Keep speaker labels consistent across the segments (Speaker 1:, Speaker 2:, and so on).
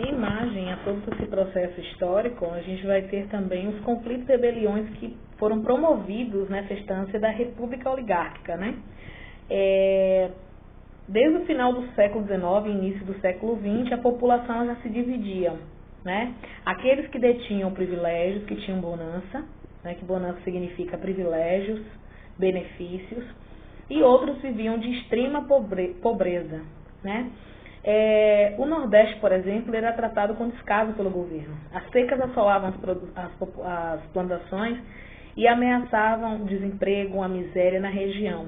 Speaker 1: em margem a todo esse processo histórico, a gente vai ter também os conflitos e rebeliões que foram promovidos nessa instância da República Oligárquica, né? Desde o final do século XIX e início do século XX, a população já se dividia, né? Aqueles que detinham privilégios, que tinham bonança, né? Que bonança significa privilégios, benefícios, e outros viviam de extrema pobreza, né? O Nordeste, por exemplo, era tratado com descaso pelo governo. As secas assolavam as plantações e ameaçavam o desemprego, a miséria na região.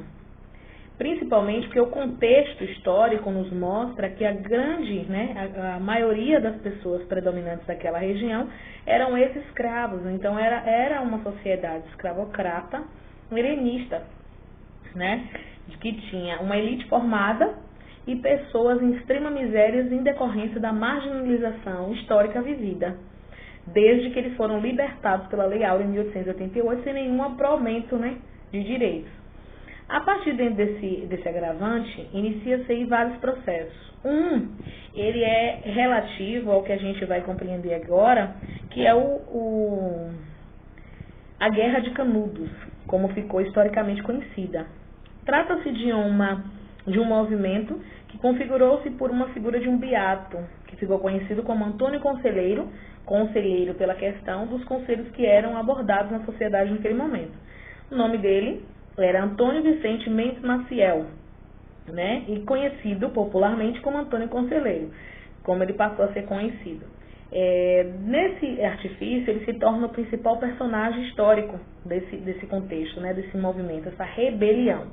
Speaker 1: Principalmente porque o contexto histórico nos mostra que a maioria das pessoas predominantes daquela região eram ex-escravos. Então era uma sociedade escravocrata, helenista, né? Que tinha uma elite formada e pessoas em extrema miséria em decorrência da marginalização histórica vivida, desde que eles foram libertados pela Lei Áurea em 1888 sem nenhum aumento, né, de direitos. A partir desse agravante, inicia-se aí vários processos. Ele é relativo ao que a gente vai compreender agora, que é a Guerra de Canudos, como ficou historicamente conhecida. Trata-se de um movimento que configurou-se por uma figura de um beato, que ficou conhecido como Antônio Conselheiro, conselheiro pela questão dos conselhos que eram abordados na sociedade naquele momento. O nome dele era Antônio Vicente Mendes Maciel, né? E conhecido popularmente como Antônio Conselheiro, como ele passou a ser conhecido. Nesse artifício, ele se torna o principal personagem histórico desse contexto, né? Desse movimento, essa rebelião.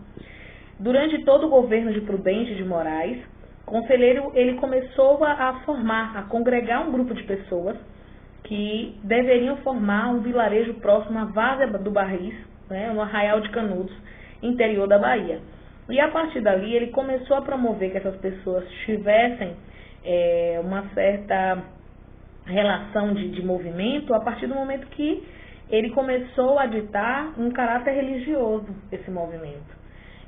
Speaker 1: Durante todo o governo de Prudente de Moraes, Conselheiro ele começou a congregar um grupo de pessoas que deveriam formar um vilarejo próximo à Várzea do Barris, né, no Arraial de Canudos, interior da Bahia. E a partir dali ele começou a promover que essas pessoas tivessem uma certa relação de movimento a partir do momento que ele começou a ditar um caráter religioso esse movimento,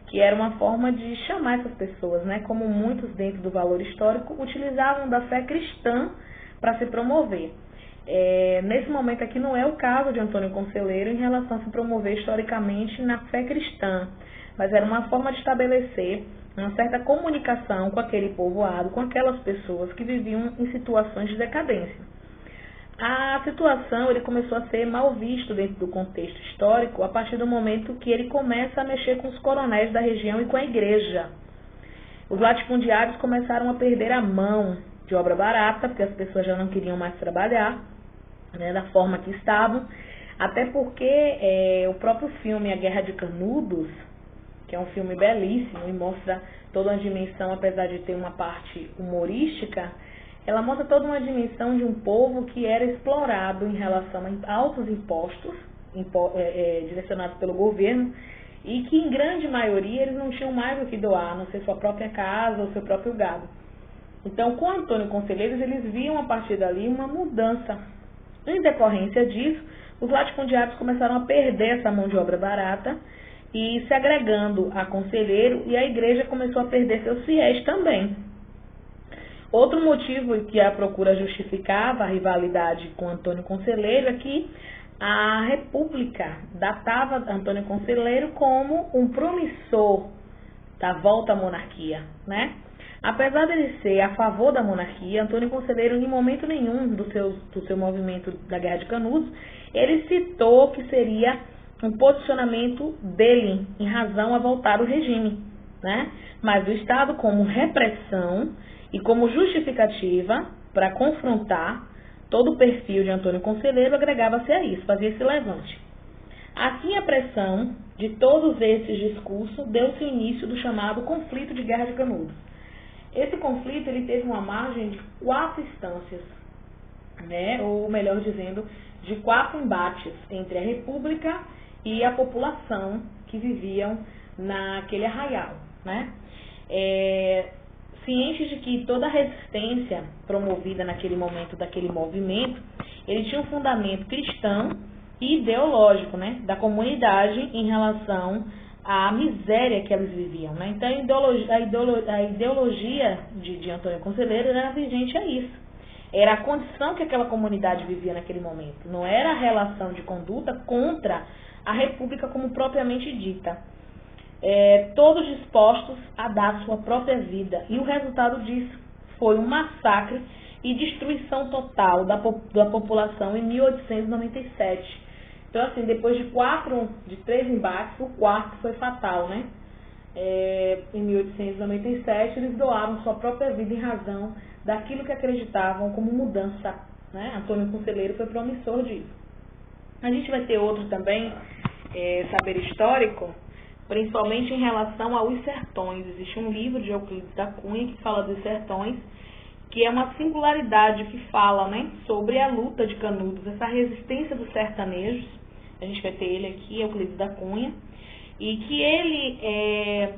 Speaker 1: que era uma forma de chamar essas pessoas, né, como muitos dentro do valor histórico utilizavam da fé cristã para se promover. Nesse momento aqui não é o caso de Antônio Conselheiro em relação a se promover historicamente na fé cristã, mas era uma forma de estabelecer uma certa comunicação com aquele povoado, com aquelas pessoas que viviam em situações de decadência. A situação ele começou a ser mal visto dentro do contexto histórico a partir do momento que ele começa a mexer com os coronéis da região e com a igreja. Os latifundiários começaram a perder a mão de obra barata, porque as pessoas já não queriam mais trabalhar, né, da forma que estavam, até porque o próprio filme A Guerra de Canudos, que é um filme belíssimo e mostra toda uma dimensão, apesar de ter uma parte humorística, ela mostra toda uma dimensão de um povo que era explorado em relação a altos impostos direcionados pelo governo e que, em grande maioria, eles não tinham mais o que doar, a não ser sua própria casa ou seu próprio gado. Então, com Antônio Conselheiros, eles viam a partir dali uma mudança. Em decorrência disso, os latifundiários começaram a perder essa mão de obra barata e se agregando a conselheiro, e a igreja começou a perder seus fiéis também. Outro motivo que a procura justificava a rivalidade com Antônio Conselheiro é que a República datava Antônio Conselheiro como um promissor da volta à monarquia, né? Apesar dele ser a favor da monarquia, Antônio Conselheiro, em momento nenhum do seu movimento da Guerra de Canudos, ele citou que seria um posicionamento dele em razão a voltar ao regime, né? Mas o Estado, como repressão e como justificativa para confrontar todo o perfil de Antônio Conselheiro, agregava-se a isso, fazia esse levante. Assim, a pressão de todos esses discursos deu-se o início do chamado conflito de Guerra de Canudos. Esse conflito ele teve uma margem de 4 instâncias, né? Ou melhor dizendo, de 4 embates entre a República e a população que viviam naquele arraial, né? Cientes de que toda a resistência promovida naquele momento daquele movimento, ele tinha um fundamento cristão e ideológico, né, da comunidade em relação à miséria que eles viviam, né? Então a ideologia de Antônio Conselheiro era vigente a isso. era a condição que aquela comunidade vivia naquele momento, não era a relação de conduta contra a república como propriamente dita. Todos dispostos a dar sua própria vida, e o resultado disso foi um massacre e destruição total da população em 1897. Então, assim, depois de 3 embates, o quarto foi fatal, né? Em 1897, eles doaram sua própria vida em razão daquilo que acreditavam como mudança, né? Antônio Conselheiro foi promissor disso. A gente vai ter outro também, saber histórico, principalmente em relação aos sertões. Existe um livro de Euclides da Cunha que fala dos sertões, que é uma singularidade que fala, né, sobre a luta de Canudos, essa resistência dos sertanejos. A gente vai ter ele aqui, Euclides da Cunha, e que ele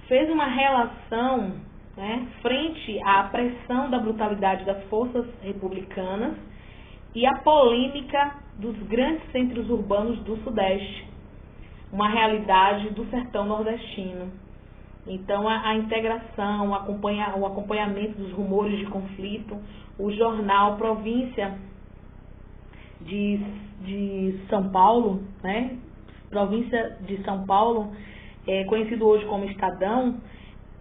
Speaker 1: fez uma relação, né, frente à pressão da brutalidade das forças republicanas e a polêmica dos grandes centros urbanos do Sudeste, uma realidade do sertão nordestino. Então, a integração, o acompanhamento dos rumores de conflito, o jornal Província de São Paulo, né? Província de São Paulo, conhecido hoje como Estadão,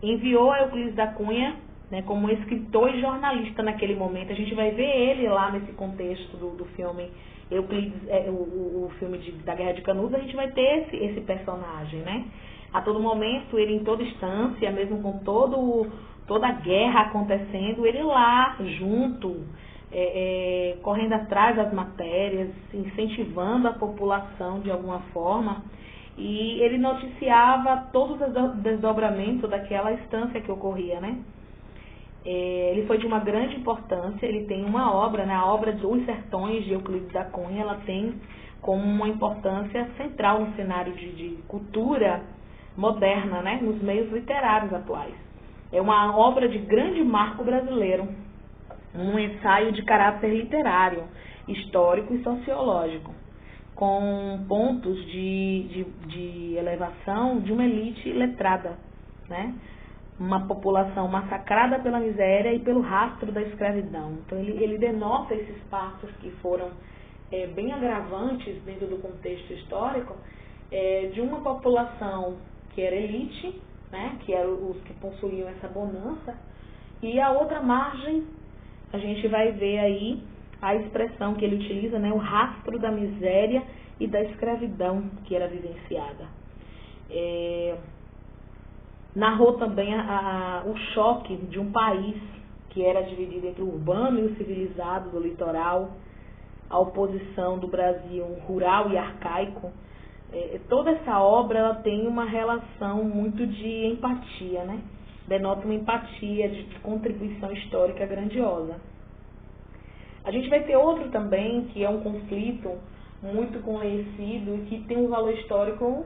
Speaker 1: enviou a Euclides da Cunha, né, como escritor e jornalista naquele momento. A gente vai ver ele lá nesse contexto do filme Euclides, o filme da Guerra de Canudos. A gente vai ter esse personagem, né? A todo momento, ele em toda instância, mesmo com toda a guerra acontecendo, ele lá junto, correndo atrás das matérias, incentivando a população de alguma forma, e ele noticiava todos os desdobramentos daquela instância que ocorria, né? Ele foi de uma grande importância. Ele tem uma obra, né, a obra dos Sertões de Euclides da Cunha, ela tem como uma importância central no cenário de cultura moderna, né, nos meios literários atuais. É uma obra de grande marco brasileiro, um ensaio de caráter literário, histórico e sociológico, com pontos de elevação de uma elite letrada, né? Uma população massacrada pela miséria e pelo rastro da escravidão. Então, ele denota esses passos que foram bem agravantes dentro do contexto histórico, de uma população que era elite, né, que eram os que possuíam essa bonança, e a outra margem, a gente vai ver aí a expressão que ele utiliza, né, o rastro da miséria e da escravidão que era vivenciada. Narrou também o choque de um país que era dividido entre o urbano e o civilizado do litoral, a oposição do Brasil rural e arcaico. Toda essa obra ela tem uma relação muito de empatia, né? Denota uma empatia de contribuição histórica grandiosa. A gente vai ter outro também, que é um conflito muito conhecido e que tem um valor histórico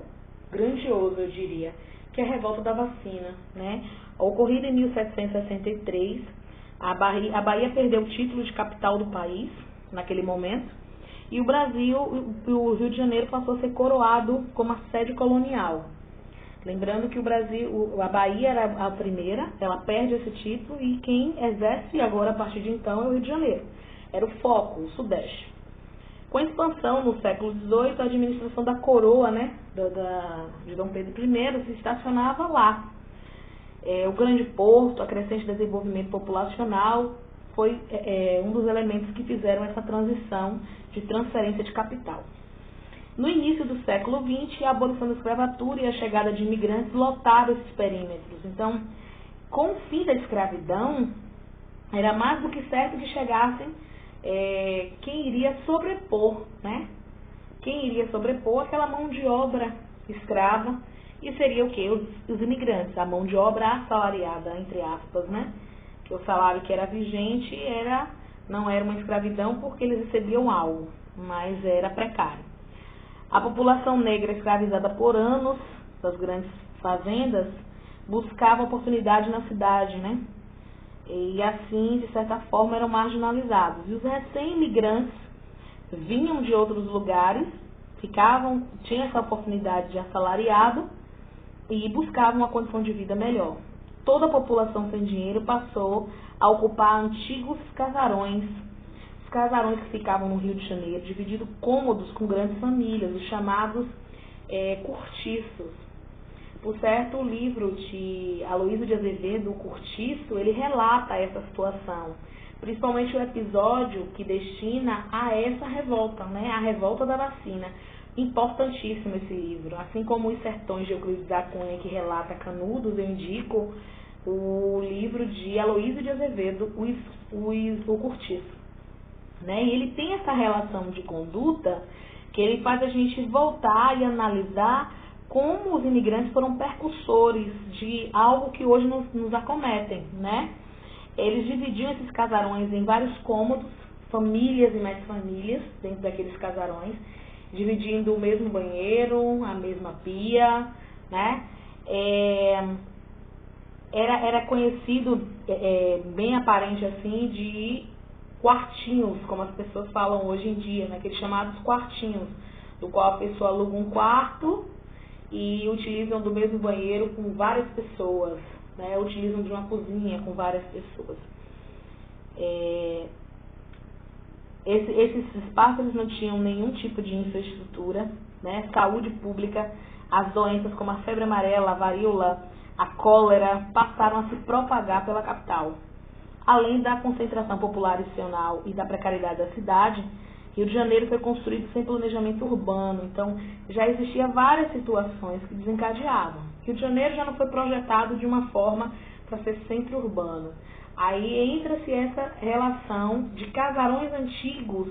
Speaker 1: grandioso, eu diria, que é a revolta da vacina, né? Ocorrida em 1763, a Bahia perdeu o título de capital do país naquele momento, e o Brasil, o Rio de Janeiro passou a ser coroado como a sede colonial. Lembrando que a Bahia era a primeira, ela perde esse título, e quem exerce agora a partir de então é o Rio de Janeiro. Era o foco, o Sudeste. Com a expansão no século XVIII, a administração da coroa, né, de Dom Pedro I se estacionava lá. O grande porto, a crescente desenvolvimento populacional, foi um dos elementos que fizeram essa transição de transferência de capital. No início do século XX, a abolição da escravatura e a chegada de imigrantes lotaram esses perímetros. Então, com o fim da escravidão, era mais do que certo que chegassem quem iria sobrepor, né? Quem iria sobrepor aquela mão de obra escrava, e seria o quê? Os imigrantes, a mão de obra assalariada, entre aspas, né? Que o salário que era vigente não era uma escravidão porque eles recebiam algo, mas era precário. A população negra escravizada por anos, das grandes fazendas, buscava oportunidade na cidade, né? E assim, de certa forma, eram marginalizados. E os recém-imigrantes vinham de outros lugares, tinham essa oportunidade de assalariado e buscavam uma condição de vida melhor. toda a população sem dinheiro passou a ocupar antigos casarões. Os casarões que ficavam no Rio de Janeiro, divididos cômodos com grandes famílias, os chamados cortiços. Por certo, o livro de Aloísio de Azevedo, O Cortiço, ele relata essa situação, principalmente o episódio que destina a essa revolta, né, a revolta da vacina. Importantíssimo esse livro. Assim como Os Sertões de Euclides da Cunha, que relata Canudos, eu indico o livro de Aloísio de Azevedo, O Cortiço. Né? E ele tem essa relação de conduta que ele faz a gente voltar e analisar como os imigrantes foram percussores de algo que hoje nos acometem, né? Eles dividiam esses casarões em vários cômodos, famílias e mais famílias dentro daqueles casarões, dividindo o mesmo banheiro, a mesma pia, né? Era conhecido, bem aparente assim, de quartinhos, como as pessoas falam hoje em dia, né? Aqueles chamados quartinhos, do qual a pessoa aluga um quarto e utilizam do mesmo banheiro com várias pessoas, né? Utilizam de uma cozinha com várias pessoas. Esses espaços eles não tinham nenhum tipo de infraestrutura, né? Saúde pública, as doenças como a febre amarela, a varíola, a cólera passaram a se propagar pela capital. Além da concentração populacional e da precariedade da cidade, Rio de Janeiro foi construído sem planejamento urbano, então já existiam várias situações que desencadeavam. Rio de Janeiro já não foi projetado de uma forma para ser centro urbano. Aí entra-se essa relação de casarões antigos,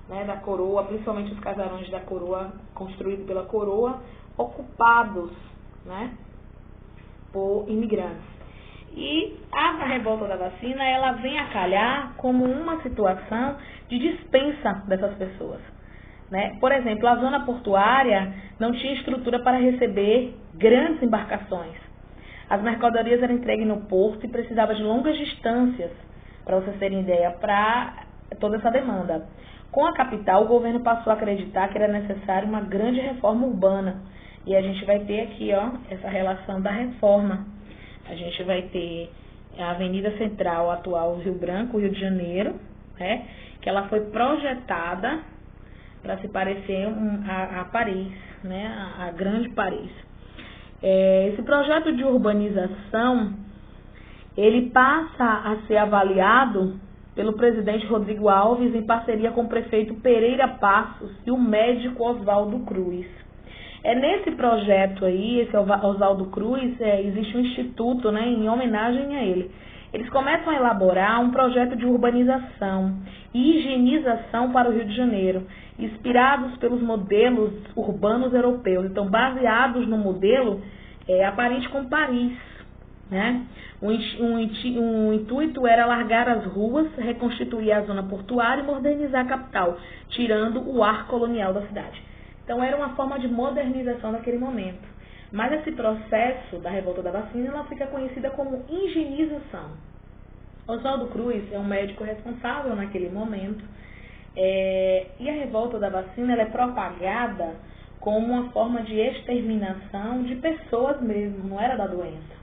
Speaker 1: né, da coroa, principalmente os casarões da coroa, construídos pela coroa, ocupados, né, por imigrantes. E a revolta da vacina, ela vem a calhar como uma situação de dispensa dessas pessoas, né? Por exemplo, a zona portuária não tinha estrutura para receber grandes embarcações. As mercadorias eram entregues no porto e precisava de longas distâncias, para vocês terem ideia, para toda essa demanda. Com a capital, o governo passou a acreditar que era necessária uma grande reforma urbana. E a gente vai ter aqui, ó, essa relação da reforma. A gente vai ter a Avenida Central, atual Rio Branco, Rio de Janeiro, né, que ela foi projetada para se parecer a Paris, né, a grande Paris. Esse projeto de urbanização, ele passa a ser avaliado pelo presidente Rodrigo Alves em parceria com o prefeito Pereira Passos e o médico Oswaldo Cruz. Nesse projeto aí, esse Oswaldo Cruz, existe um instituto, né, em homenagem a ele. Eles começam a elaborar um projeto de urbanização e higienização para o Rio de Janeiro, inspirados pelos modelos urbanos europeus, então baseados no modelo aparente com Paris, né? O intuito era alargar as ruas, reconstituir a zona portuária e modernizar a capital, tirando o ar colonial da cidade. Então, era uma forma de modernização naquele momento. Mas esse processo da revolta da vacina, ela fica conhecida como higienização. Oswaldo Cruz é um médico responsável naquele momento. E a revolta da vacina, ela é propagada como uma forma de exterminação de pessoas mesmo, não era da doença,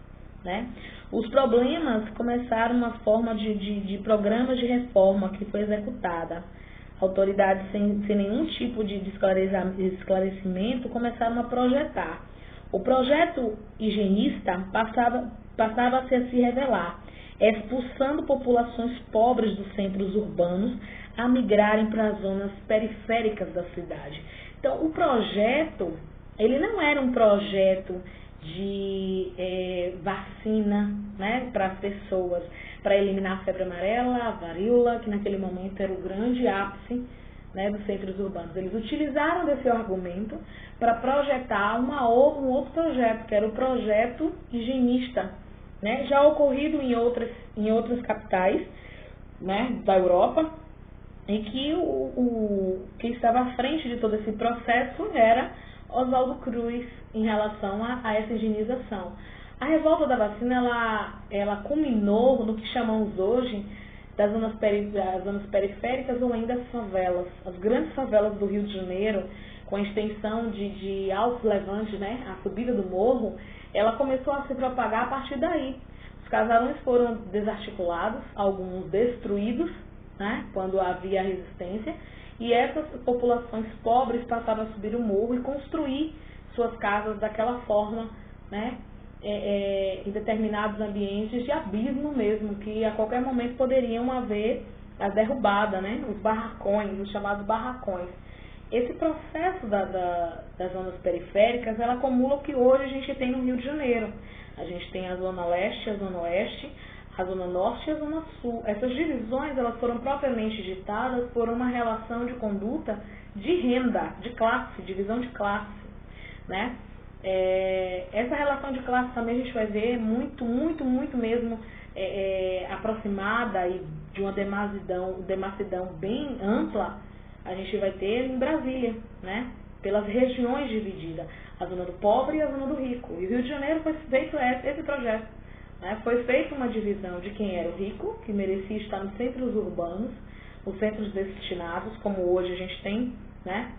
Speaker 1: né? Os problemas começaram uma forma de programas de reforma que foi executada. Autoridades sem nenhum tipo de esclarecimento começaram a projetar. O projeto higienista passava a se revelar, expulsando populações pobres dos centros urbanos a migrarem para as zonas periféricas da cidade. Então, o projeto, ele não era um projeto de vacina, né, para as pessoas, para eliminar a febre amarela, a varíola, que naquele momento era o grande ápice, né, dos centros urbanos. Eles utilizaram desse argumento para projetar um outro projeto, que era o projeto higienista, né, já ocorrido em outras capitais, né, da Europa, em que quem estava à frente de todo esse processo era Oswaldo Cruz em relação a essa higienização. A revolta da vacina, ela culminou no que chamamos hoje das zonas periféricas ou ainda as favelas. As grandes favelas do Rio de Janeiro, com a extensão de altos levantes, né, a subida do morro, ela começou a se propagar a partir daí. Os casarões foram desarticulados, alguns destruídos, né, quando havia resistência, e essas populações pobres passaram a subir o morro e construir suas casas daquela forma, né, em determinados ambientes de abismo mesmo, que a qualquer momento poderiam haver a derrubada, né, os barracões, os chamados barracões. Esse processo das zonas periféricas, ela acumula o que hoje a gente tem no Rio de Janeiro. A gente tem a Zona Leste, a Zona Oeste, a Zona Norte e a Zona Sul. Essas divisões, elas foram propriamente ditadas por uma relação de conduta de renda, de classe, divisão de classe, né? Essa relação de classe também a gente vai ver muito mesmo aproximada e de uma demassidão bem ampla, a gente vai ter em Brasília, né? Pelas regiões divididas, a zona do pobre e a zona do rico. E o Rio de Janeiro foi feito esse projeto, né? Foi feita uma divisão de quem era o rico, que merecia estar nos centros urbanos, os centros destinados, como hoje a gente tem, né?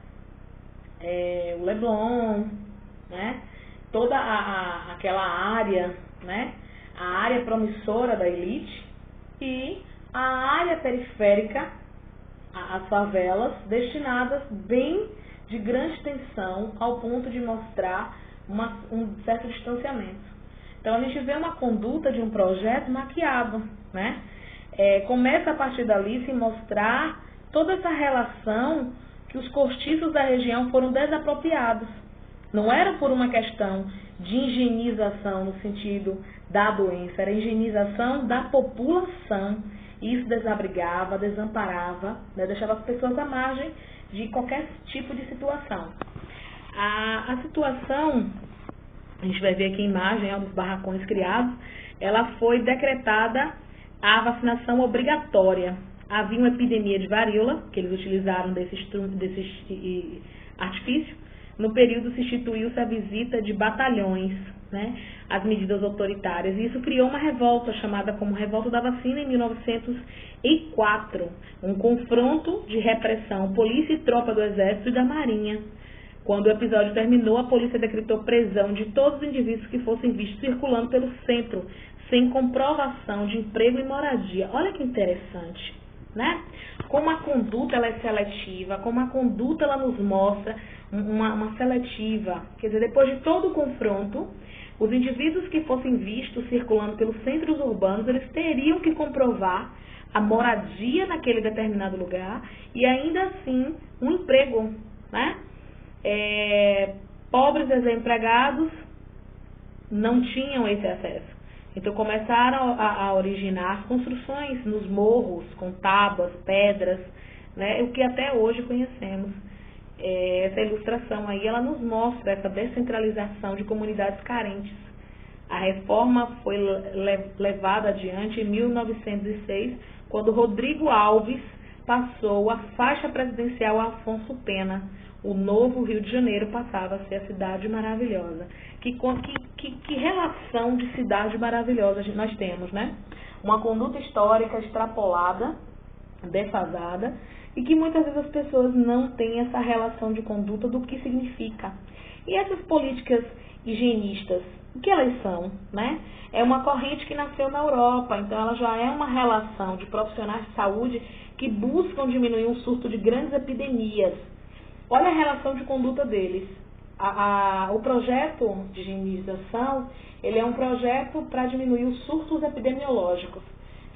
Speaker 1: O Leblon, né? Toda aquela área, né? A área promissora da elite e a área periférica, as favelas, destinadas bem de grande extensão ao ponto de mostrar um certo distanciamento. Então a gente vê uma conduta de um projeto maquiado, né? Começa a partir dali se mostrar toda essa relação que os cortiços da região foram desapropriados. Não era por uma questão de higienização no sentido da doença, era a higienização da população. Isso desabrigava, desamparava, né, deixava as pessoas à margem de qualquer tipo de situação. A situação, a gente vai ver aqui a imagem dos barracões criados, ela foi decretada a vacinação obrigatória. Havia uma epidemia de varíola, que eles utilizaram desse artifício. No período se instituiu-se a visita de batalhões, né, as medidas autoritárias, e isso criou uma revolta chamada como Revolta da Vacina em 1904, um confronto de repressão, polícia e tropa do exército e da marinha. Quando o episódio terminou, a polícia decretou prisão de todos os indivíduos que fossem vistos circulando pelo centro, sem comprovação de emprego e moradia. Olha que interessante, né? Como a conduta ela é seletiva, como a conduta ela nos mostra uma seletiva. Quer dizer, depois de todo o confronto, os indivíduos que fossem vistos circulando pelos centros urbanos, eles teriam que comprovar a moradia naquele determinado lugar e ainda assim um emprego, né? Pobres desempregados não tinham esse acesso. Então começaram a originar as construções nos morros, com tábuas, pedras, né? O que até hoje conhecemos. Essa ilustração aí, ela nos mostra essa descentralização de comunidades carentes. A reforma foi levada adiante em 1906, quando Rodrigo Alves passou a faixa presidencial a Afonso Pena. O novo Rio de Janeiro passava a ser a cidade maravilhosa. Que relação de cidade maravilhosa nós temos, né? Uma conduta histórica extrapolada, defasada, e que muitas vezes as pessoas não têm essa relação de conduta do que significa. E essas políticas higienistas, o que elas são, né? É uma corrente que nasceu na Europa, então ela já é uma relação de profissionais de saúde que buscam diminuir um surto de grandes epidemias. Olha a relação de conduta deles. O projeto de higienização, ele é um projeto para diminuir os surtos epidemiológicos,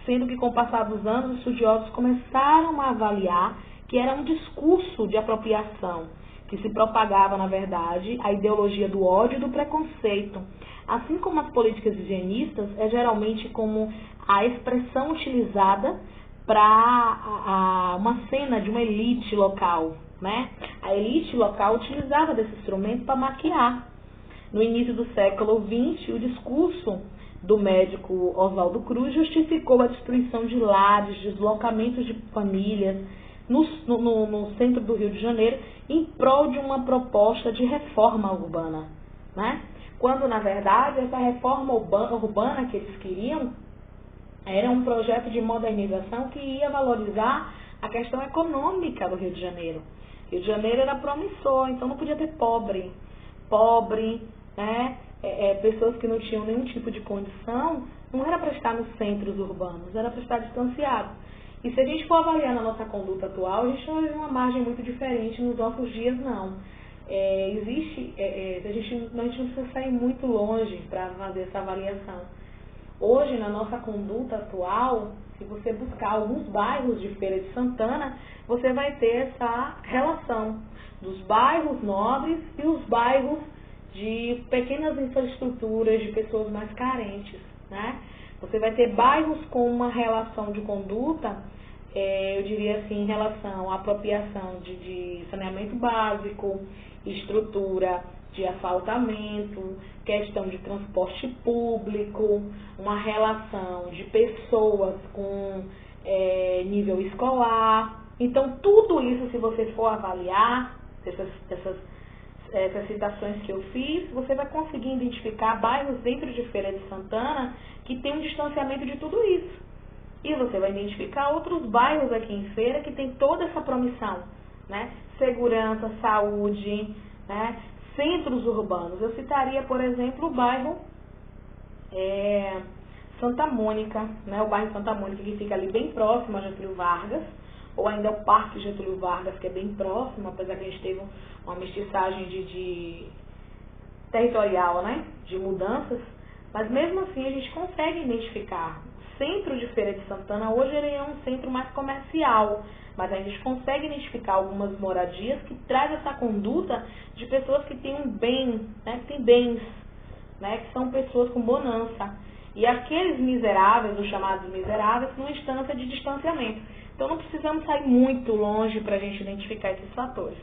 Speaker 1: sendo que com o passar dos anos, os estudiosos começaram a avaliar que era um discurso de apropriação, que se propagava, na verdade, a ideologia do ódio e do preconceito. Assim como as políticas higienistas, é geralmente como a expressão utilizada para uma cena de uma elite local, né? A elite local utilizava desse instrumento para maquiar. No início do século XX, o discurso do médico Oswaldo Cruz justificou a destruição de lares, deslocamentos de famílias no centro do Rio de Janeiro em prol de uma proposta de reforma urbana, né? Quando, na verdade, essa reforma urbana que eles queriam era um projeto de modernização que ia valorizar a questão econômica do Rio de Janeiro. Rio de Janeiro era promissor, então não podia ter pobre, né? Pessoas que não tinham nenhum tipo de condição, não era para estar nos centros urbanos, era para estar distanciado. E se a gente for avaliar na nossa conduta atual, a gente não vê uma margem muito diferente nos nossos dias, não. A gente não precisa sair muito longe para fazer essa avaliação. Hoje, na nossa conduta atual, se você buscar alguns bairros de Feira de Santana, você vai ter essa relação dos bairros nobres e os bairros de pequenas infraestruturas, de pessoas mais carentes, né? Você vai ter bairros com uma relação de conduta, eu diria assim, em relação à apropriação de saneamento básico, estrutura de asfaltamento, questão de transporte público, uma relação de pessoas com nível escolar. Então, tudo isso, se você for avaliar, essas citações que eu fiz, você vai conseguir identificar bairros dentro de Feira de Santana que tem um distanciamento de tudo isso. E você vai identificar outros bairros aqui em Feira que tem toda essa promissão, né? Segurança, saúde, né? Centros urbanos. Eu citaria, por exemplo, o bairro Santa Mônica, né? O bairro Santa Mônica, que fica ali bem próximo a Getúlio Vargas, ou ainda o Parque Getúlio Vargas, que é bem próximo, apesar que a gente teve uma mestiçagem de territorial, né? De mudanças, mas mesmo assim a gente consegue identificar. O centro de Feira de Santana hoje ele é um centro mais comercial, mas a gente consegue identificar algumas moradias que trazem essa conduta de pessoas que têm um bem, né, que têm bens, né, que são pessoas com bonança. E aqueles miseráveis, os chamados miseráveis, numa instância de distanciamento. Então não precisamos sair muito longe para a gente identificar esses fatores.